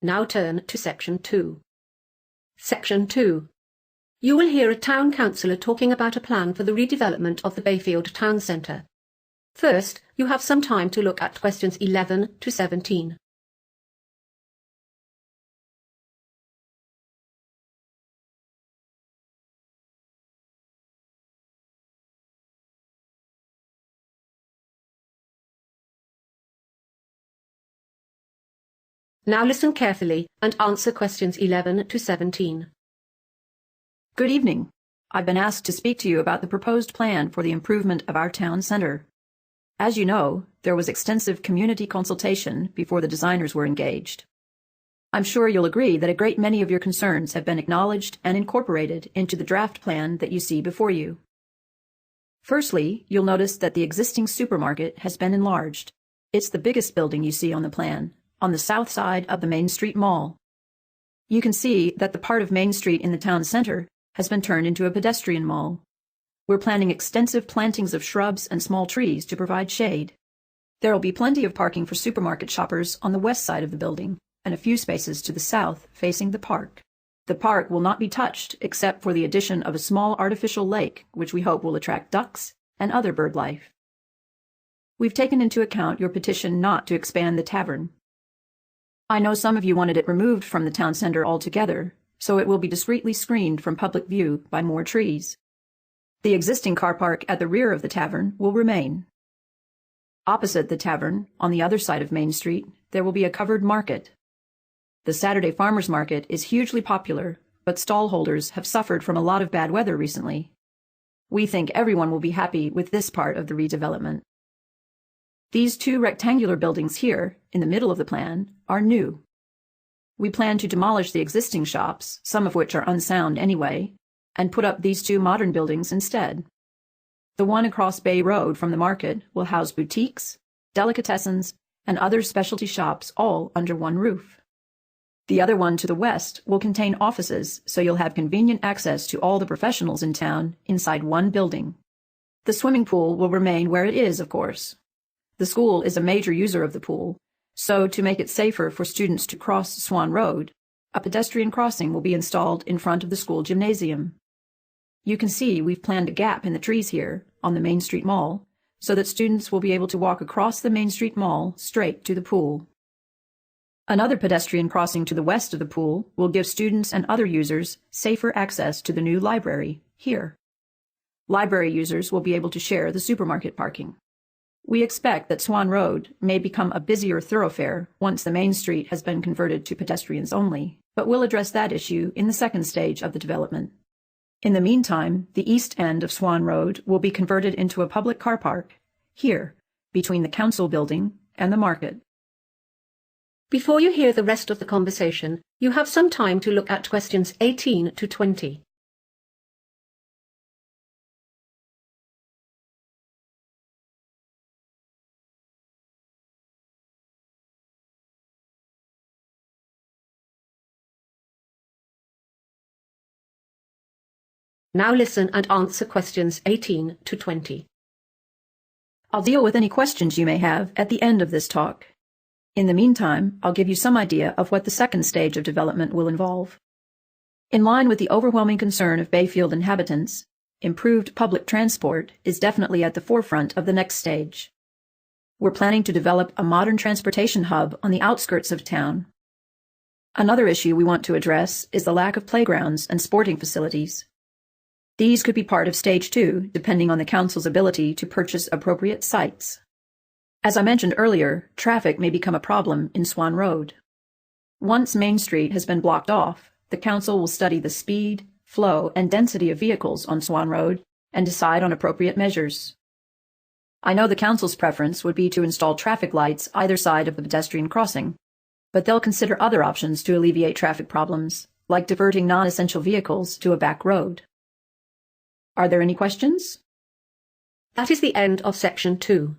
Now turn to Section 2. Section 2. You will hear a town councillor talking about a plan for the redevelopment of the Bayfield Town Centre. First, you have some time to look at questions 11 to 17. Now listen carefully and answer questions 11 to 17. Good evening. I've been asked to speak to you about the proposed plan for the improvement of our town center. As you know, there was extensive community consultation before the designers were engaged. I'm sure you'll agree that a great many of your concerns have been acknowledged and incorporated into the draft plan that you see before you. Firstly, you'll notice that the existing supermarket has been enlarged. It's the biggest building you see on the plan, on the south side of the Main Street Mall. You can see that the part of Main Street in the town center has been turned into a pedestrian mall. We're planning extensive plantings of shrubs and small trees to provide shade. There will be plenty of parking for supermarket shoppers on the west side of the building, and a few spaces to the south facing the park. The park will not be touched except for the addition of a small artificial lake, which we hope will attract ducks and other bird life. We've taken into account your petition not to expand the tavern. I know some of you wanted it removed from the town center altogether, so it will be discreetly screened from public view by more trees. The existing car park at the rear of the tavern will remain. Opposite the tavern, on the other side of Main Street, there will be a covered market. The Saturday farmers market is hugely popular, but stallholders have suffered from a lot of bad weather recently. We think everyone will be happy with this part of the redevelopment. These two rectangular buildings here, in the middle of the plan, are new. We plan to demolish the existing shops, some of which are unsound anyway, and put up these two modern buildings instead. The one across Bay Road from the market will house boutiques, delicatessens, and other specialty shops all under one roof. The other one to the west will contain offices, so you'll have convenient access to all the professionals in town inside one building. The swimming pool will remain where it is, of course. The school is a major user of the pool, so to make it safer for students to cross Swan Road, a pedestrian crossing will be installed in front of the school gymnasium. You can see we've planned a gap in the trees here on the Main Street Mall so that students will be able to walk across the Main Street Mall straight to the pool. Another pedestrian crossing to the west of the pool will give students and other users safer access to the new library here. Library users will be able to share the supermarket parking. We expect that Swan Road may become a busier thoroughfare once the Main Street has been converted to pedestrians only, but we'll address that issue in the second stage of the development. In the meantime, the east end of Swan Road will be converted into a public car park, here, between the council building and the market. Before you hear the rest of the conversation, you have some time to look at questions 18 to 20. Now listen and answer questions 18 to 20. I'll deal with any questions you may have at the end of this talk. In the meantime, I'll give you some idea of what the second stage of development will involve. In line with the overwhelming concern of Bayfield inhabitants, improved public transport is definitely at the forefront of the next stage. We're planning to develop a modern transportation hub on the outskirts of town. Another issue we want to address is the lack of playgrounds and sporting facilities. These could be part of Stage 2, depending on the Council's ability to purchase appropriate sites. As I mentioned earlier, traffic may become a problem in Swan Road. Once Main Street has been blocked off, the Council will study the speed, flow, and density of vehicles on Swan Road and decide on appropriate measures. I know the Council's preference would be to install traffic lights either side of the pedestrian crossing, but they'll consider other options to alleviate traffic problems, like diverting non-essential vehicles to a back road. Are there any questions? That is the end of Section 2.